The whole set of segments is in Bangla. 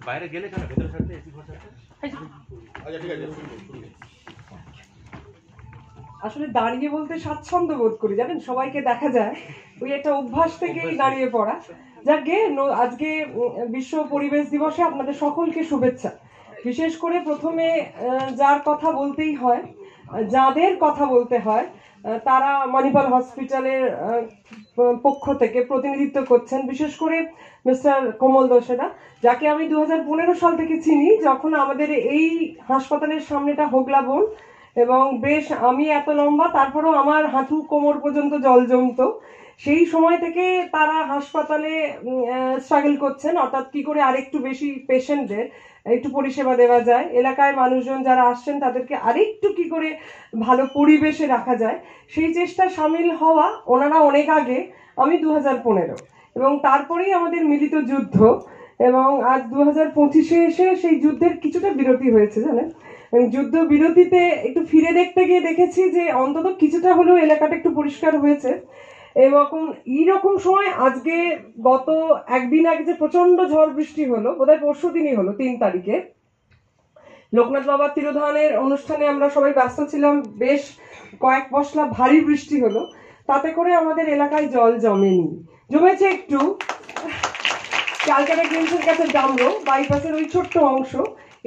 বাইরে গেলে কেন ভেতরে থাকতে এসি ঘর থাকতে? আচ্ছা ঠিক আছে, শুনুন। আসলে দাঁড়িয়ে বলতে স্বাচ্ছন্দ্য বোধ করি, জানেন, সবাইকে দেখা যায় ওই একটা অভ্যাস থেকেই দাঁড়িয়ে পড়া। যাকে আজকে বিশ্ব পরিবেশ দিবসে আপনাদের সকলকে শুভেচ্ছা। বিশেষ করে প্রথমে যার কথা বলতেই হয়, যাদের কথা বলতে হয়, তারা মণিপাল হসপিটালের পক্ষ থেকে প্রতিনিধিত্ব করছেন, বিশেষ করে মিস্টার কোমল দোসেরা, যাকে আমি 2015 সাল থেকে চিনি, যখন আমাদের এই হাসপাতালের সামনেটা হোগলা বন, এবং বেশ আমি এত লম্বা, তারপরেও আমার হাঁটু কোমর পর্যন্ত জল জমতো। সেই সময় থেকে তারা হাসপাতালে স্ট্রাগল করছেন, অর্থাৎ কি করে আরেকটু বেশি পেশেন্টদের একটু পরিষেবা দেওয়া যায়, এলাকায় মানুষজন যারা আসছেন তাদেরকে আরেকটু কি করে ভালো পরিবেশে রাখা যায়, সেই চেষ্টায় সামিল হওয়া ওনারা অনেক আগে, আমি 2015, এবং তারপরেই আমাদের মিলিত যুদ্ধ, এবং আজ 2025-এ এসে সেই যুদ্ধের কিছুটা বিরতি হয়েছে, জানেন। যুদ্ধ বিরতিতে একটু ফিরে দেখতে গিয়ে দেখেছি যে অন্তত কিছুটা হলেও এলাকাটা একটু পরিষ্কার হয়েছে। এবং এইরকম সময় আজকে গত একদিন আগে যে প্রচন্ড ঝড় বৃষ্টি হলো, বোধহয় পরশু দিনই হলো, 3 তারিখে লোকনাথ বাবার তিরোধানের অনুষ্ঠানে আমরা সবাই ব্যস্ত ছিলাম, বেশ কয়েক পশলা ভারী বৃষ্টি হলো, তাতে করে আমাদের এলাকায় জল জমেছে একটু ক্যালকাটা গ্রিনসের কাছে ডামরো বাইপাসের ওই ছোট্ট অংশ,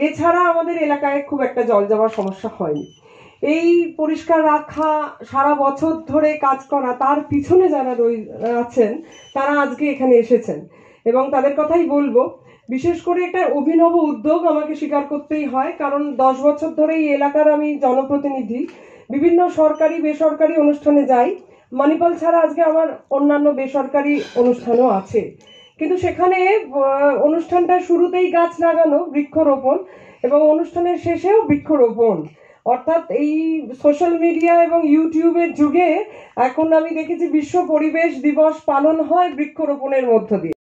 এছাড়া আমাদের এলাকায় খুব একটা জল জমার সমস্যা হয়নি। এই পরিষ্কার রাখা, সারা বছর ধরে কাজ করা, তার পিছনে যারা আছেন তারা আজকে এখানে এসেছেন, এবং তাদের কথাই বলবো। বিশেষ করে একটা অভিনব উদ্যোগ আমাকে স্বীকার করতেই হয়, কারণ 10 বছর ধরে এই এলাকার আমি জনপ্রতিনিধি, বিভিন্ন সরকারি বেসরকারি অনুষ্ঠানে যাই, মণিপাল ছাড়া আজকে আমার অন্যান্য বেসরকারি অনুষ্ঠানও আছে, কিন্তু সেখানে অনুষ্ঠানটা শুরুতেই গাছ লাগানো, বৃক্ষরোপণ, এবং অনুষ্ঠানের শেষেও বৃক্ষরোপণ। অর্থাৎ এই সোশ্যাল মিডিয়া এবং ইউটিউবের যুগে এখন আমি দেখেছি বিশ্ব পরিবেশ দিবস পালন হয় বৃক্ষরোপণের মধ্য দিয়ে।